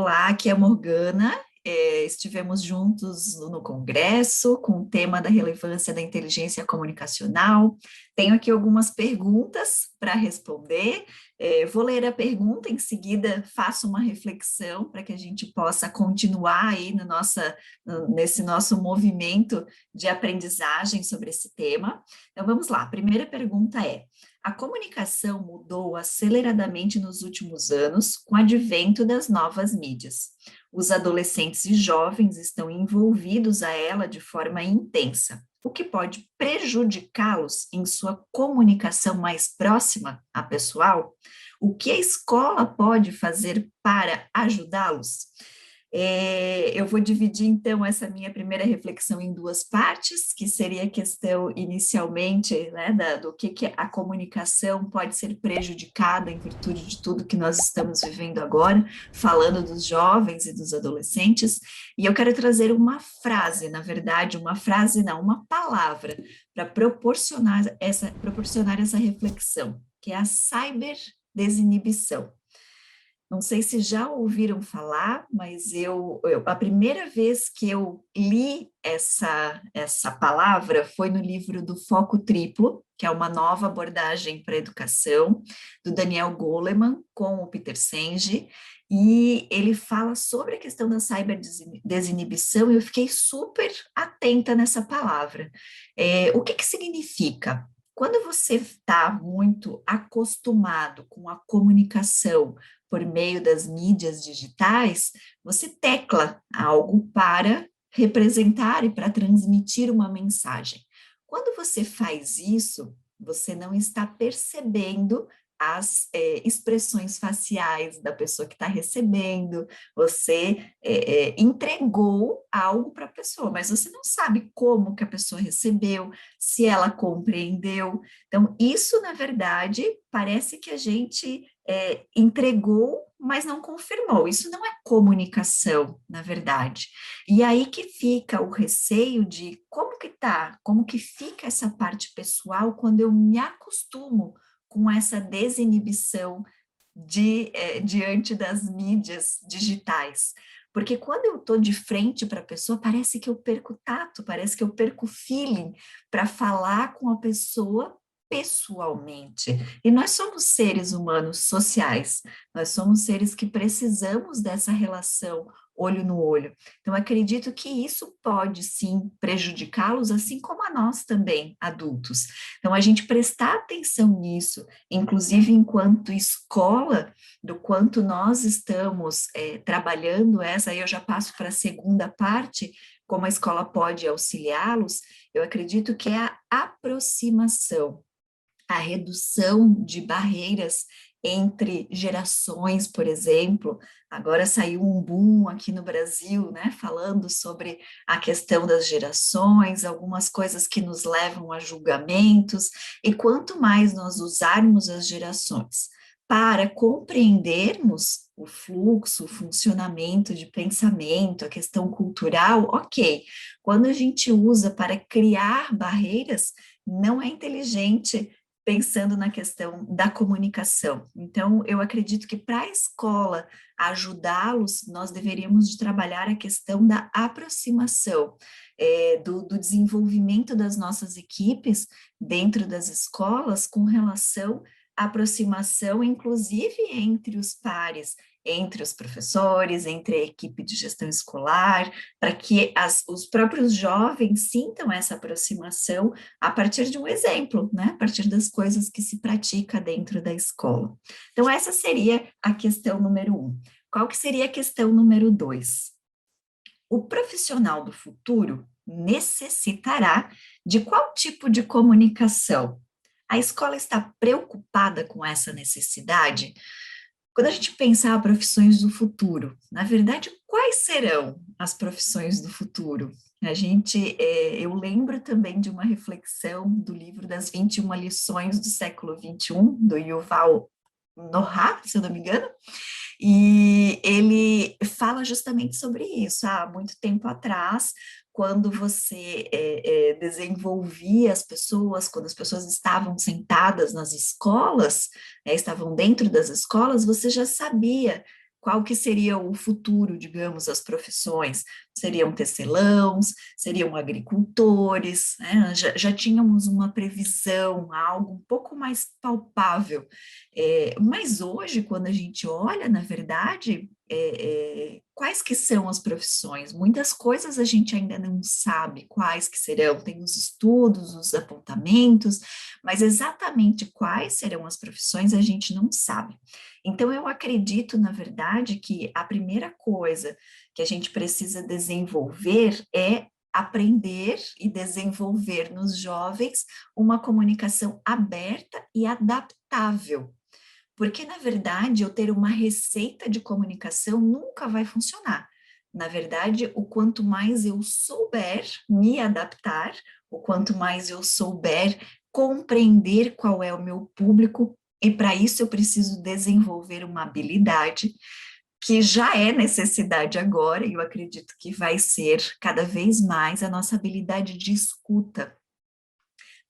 Olá, aqui é a Morgana. Estivemos juntos no Congresso com o tema da relevância da inteligência comunicacional. Tenho aqui algumas perguntas para responder. Vou ler a pergunta, em seguida faço uma reflexão para que a gente possa continuar aí nesse nosso movimento de aprendizagem sobre esse tema. Então vamos lá, a primeira pergunta é: a comunicação mudou aceleradamente nos últimos anos com o advento das novas mídias. Os adolescentes e jovens estão envolvidos a ela de forma intensa, o que pode prejudicá-los em sua comunicação mais próxima à pessoal. O que a escola pode fazer para ajudá-los? Eu vou dividir, então, essa minha primeira reflexão em duas partes, que seria a questão, inicialmente, né, do que a comunicação pode ser prejudicada em virtude de tudo que nós estamos vivendo agora, falando dos jovens e dos adolescentes, e eu quero trazer uma frase, na verdade, uma frase não, uma palavra, para proporcionar essa reflexão, que é a cyberdesinibição. Não sei se já ouviram falar, mas a primeira vez que eu li essa palavra foi no livro do Foco Triplo, que é uma nova abordagem para a educação, do Daniel Goleman, com o Peter Senge, e ele fala sobre a questão da cyberdesinibição, e eu fiquei super atenta nessa palavra. O que significa? Quando você está muito acostumado com a comunicação por meio das mídias digitais, você tecla algo para representar e para transmitir uma mensagem. Quando você faz isso, você não está percebendo as expressões faciais da pessoa que está recebendo, você entregou algo para a pessoa, mas você não sabe como que a pessoa recebeu, se ela compreendeu. Então, isso, na verdade, parece que a gente entregou, mas não confirmou. Isso não é comunicação, na verdade. E aí que fica o receio de como que fica essa parte pessoal quando eu me acostumo com essa desinibição diante das mídias digitais. Porque quando eu estou de frente para a pessoa, parece que eu perco tato, parece que eu perco feeling para falar com a pessoa pessoalmente. E nós somos seres humanos sociais, nós somos seres que precisamos dessa relação olho no olho. Então, acredito que isso pode sim prejudicá-los, assim como a nós também, adultos. Então, a gente prestar atenção nisso, inclusive enquanto escola, do quanto nós estamos trabalhando essa, aí eu já passo para a segunda parte, como a escola pode auxiliá-los, eu acredito que é a aproximação, a redução de barreiras entre gerações, por exemplo. Agora saiu um boom aqui no Brasil, né, falando sobre a questão das gerações, algumas coisas que nos levam a julgamentos, e quanto mais nós usarmos as gerações para compreendermos o fluxo, o funcionamento de pensamento, a questão cultural, ok. Quando a gente usa para criar barreiras, não é inteligente pensando na questão da comunicação. Então, eu acredito que para a escola ajudá-los, nós deveríamos de trabalhar a questão da aproximação, do desenvolvimento das nossas equipes dentro das escolas com relação à aproximação, inclusive entre os pares, entre os professores, entre a equipe de gestão escolar, para que os próprios jovens sintam essa aproximação a partir de um exemplo, né? A partir das coisas que se pratica dentro da escola. Então, essa seria a questão número 1. Qual que seria a questão número 2? O profissional do futuro necessitará de qual tipo de comunicação? A escola está preocupada com essa necessidade? Quando a gente pensar profissões do futuro, na verdade, quais serão as profissões do futuro? Eu lembro também de uma reflexão do livro das 21 lições do século XXI, do Yuval Noah, se eu não me engano, e ele fala justamente sobre isso. Há muito tempo atrás, quando você desenvolvia as pessoas, quando as pessoas estavam sentadas nas escolas, estavam dentro das escolas, você já sabia qual que seria o futuro, digamos, das profissões? Seriam tecelãos, seriam agricultores, né? Já tínhamos uma previsão, algo um pouco mais palpável. Mas hoje, quando a gente olha, na verdade, quais que são as profissões? Muitas coisas a gente ainda não sabe quais que serão, tem os estudos, os apontamentos, mas exatamente quais serão as profissões a gente não sabe. Então, eu acredito, na verdade, que a primeira coisa que a gente precisa desenvolver é aprender e desenvolver nos jovens uma comunicação aberta e adaptável. Porque, na verdade, eu ter uma receita de comunicação nunca vai funcionar. Na verdade, o quanto mais eu souber me adaptar, o quanto mais eu souber compreender qual é o meu público, e para isso eu preciso desenvolver uma habilidade que já é necessidade agora, e eu acredito que vai ser cada vez mais a nossa habilidade de escuta.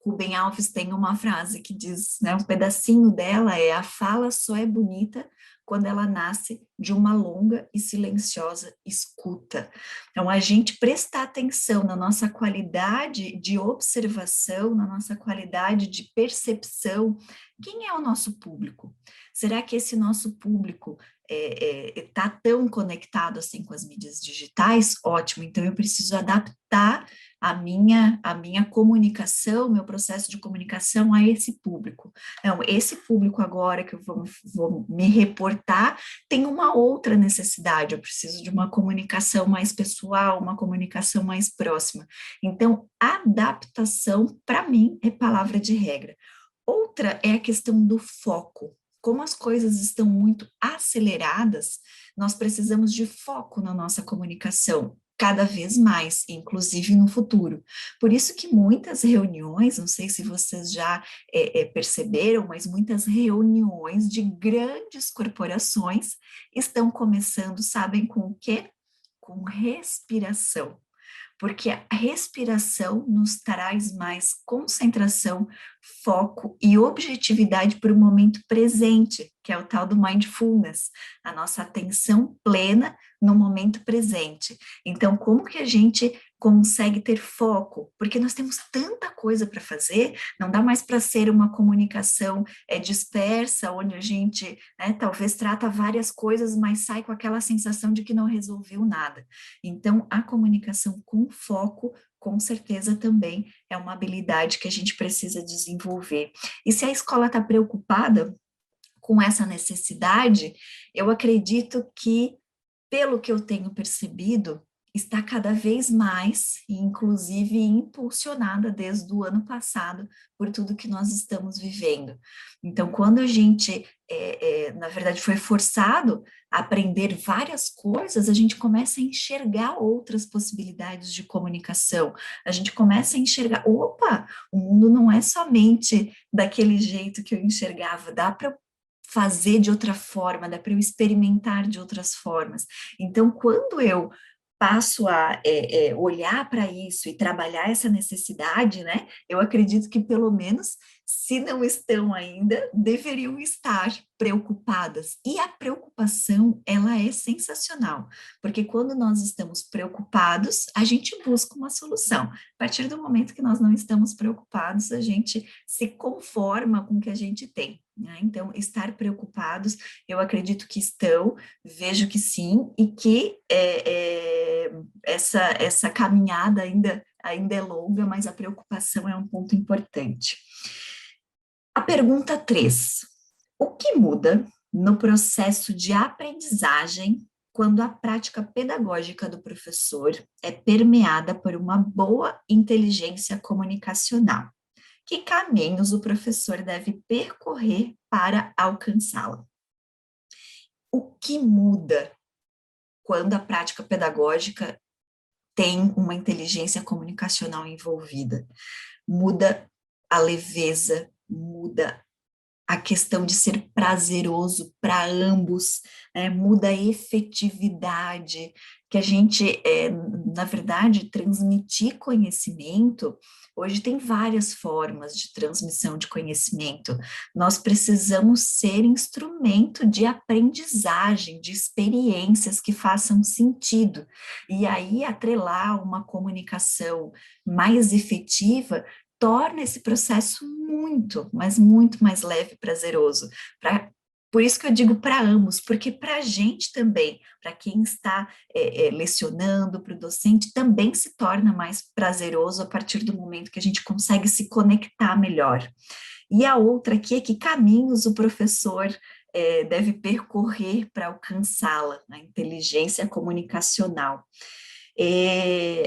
Rubem Alves tem uma frase que diz, né, um pedacinho dela é: a fala só é bonita quando ela nasce de uma longa e silenciosa escuta. Então, a gente prestar atenção na nossa qualidade de observação, na nossa qualidade de percepção. Quem é o nosso público? Será que esse nosso público está tão conectado assim com as mídias digitais? Ótimo, então eu preciso adaptar a minha comunicação, meu processo de comunicação a esse público. Então, esse público agora que eu vou me reportar tem uma outra necessidade, eu preciso de uma comunicação mais pessoal, uma comunicação mais próxima. Então, adaptação, para mim, é palavra de regra. Outra é a questão do foco. Como as coisas estão muito aceleradas, nós precisamos de foco na nossa comunicação, cada vez mais, inclusive no futuro. Por isso que muitas reuniões, não sei se vocês já perceberam, mas muitas reuniões de grandes corporações estão começando, sabem com o quê? Com respiração, porque a respiração nos traz mais concentração, foco e objetividade para o momento presente, que é o tal do mindfulness, a nossa atenção plena no momento presente. Então, como que a gente consegue ter foco? Porque nós temos tanta coisa para fazer, não dá mais para ser uma comunicação dispersa, onde a gente talvez trata várias coisas, mas sai com aquela sensação de que não resolveu nada. Então, a comunicação com foco, com certeza também é uma habilidade que a gente precisa desenvolver. E se a escola está preocupada com essa necessidade, eu acredito que, pelo que eu tenho percebido, está cada vez mais, e inclusive impulsionada desde o ano passado, por tudo que nós estamos vivendo. Então, quando a gente, na verdade, foi forçado a aprender várias coisas, a gente começa a enxergar outras possibilidades de comunicação, a gente começa a enxergar, opa, o mundo não é somente daquele jeito que eu enxergava, dá para fazer de outra forma, dá para eu experimentar de outras formas. Então, quando eu passo a olhar para isso e trabalhar essa necessidade, né? Eu acredito que pelo menos, se não estão ainda, deveriam estar preocupadas. E a preocupação, ela é sensacional, porque quando nós estamos preocupados, a gente busca uma solução. A partir do momento que nós não estamos preocupados, a gente se conforma com o que a gente tem, né? Então, estar preocupados, eu acredito que estão, vejo que sim, e que essa caminhada ainda é longa, mas a preocupação é um ponto importante. A pergunta 3. O que muda no processo de aprendizagem quando a prática pedagógica do professor é permeada por uma boa inteligência comunicacional? Que caminhos o professor deve percorrer para alcançá-la? O que muda quando a prática pedagógica tem uma inteligência comunicacional envolvida? Muda a leveza, muda a questão de ser prazeroso para ambos, né? Muda a efetividade, que a gente, na verdade, transmitir conhecimento. Hoje tem várias formas de transmissão de conhecimento. Nós precisamos ser instrumento de aprendizagem, de experiências que façam sentido. E aí, atrelar uma comunicação mais efetiva torna esse processo muito, mas muito mais leve e prazeroso. Por isso que eu digo para ambos, porque para a gente também, para quem está lecionando, para o docente, também se torna mais prazeroso a partir do momento que a gente consegue se conectar melhor. E a outra aqui é que caminhos o professor deve percorrer para alcançá-la, a inteligência comunicacional.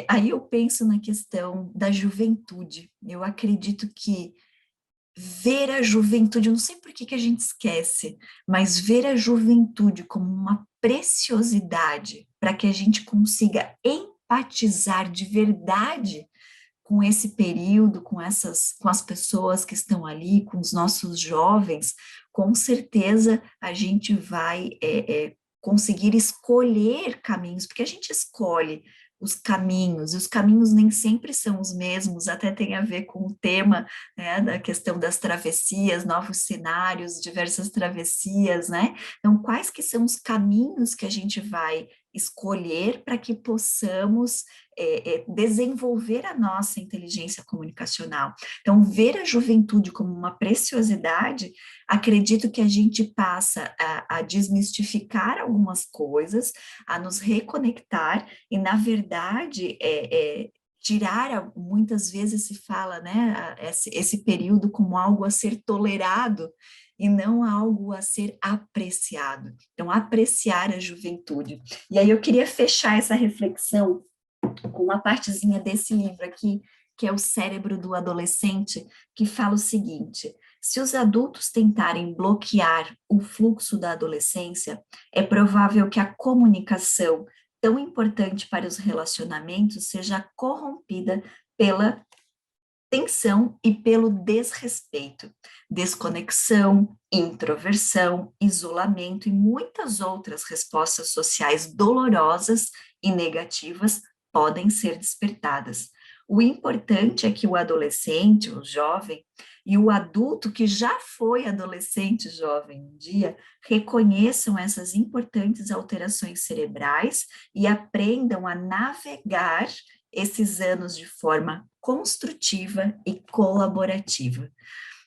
Aí eu penso na questão da juventude. Eu acredito que ver a juventude, eu não sei por que a gente esquece, mas ver a juventude como uma preciosidade para que a gente consiga empatizar de verdade com esse período, com as pessoas que estão ali, com os nossos jovens, com certeza a gente vai conseguir escolher caminhos, porque a gente escolhe os caminhos, e os caminhos nem sempre são os mesmos, até tem a ver com o tema, né, da questão das travessias, novos cenários, diversas travessias, né? Então, quais que são os caminhos que a gente vai escolher para que possamos desenvolver a nossa inteligência comunicacional? Então, ver a juventude como uma preciosidade, acredito que a gente passa a desmistificar algumas coisas, a nos reconectar e, na verdade, tirar, muitas vezes se fala, né, esse período como algo a ser tolerado e não algo a ser apreciado. Então, apreciar a juventude. E aí eu queria fechar essa reflexão com uma partezinha desse livro aqui, que é O Cérebro do Adolescente, que fala o seguinte: se os adultos tentarem bloquear o fluxo da adolescência, é provável que a comunicação, tão importante para os relacionamentos, seja corrompida pela tensão e pelo desrespeito, desconexão, introversão, isolamento e muitas outras respostas sociais dolorosas e negativas podem ser despertadas. O importante é que o adolescente, o jovem, e o adulto que já foi adolescente, jovem um dia, reconheçam essas importantes alterações cerebrais e aprendam a navegar esses anos de forma construtiva e colaborativa.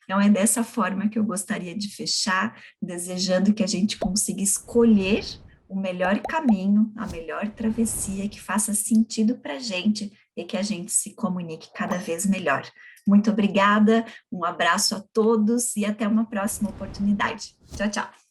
Então, é dessa forma que eu gostaria de fechar, desejando que a gente consiga escolher o melhor caminho, a melhor travessia que faça sentido para a gente e que a gente se comunique cada vez melhor. Muito obrigada, um abraço a todos e até uma próxima oportunidade. Tchau, tchau.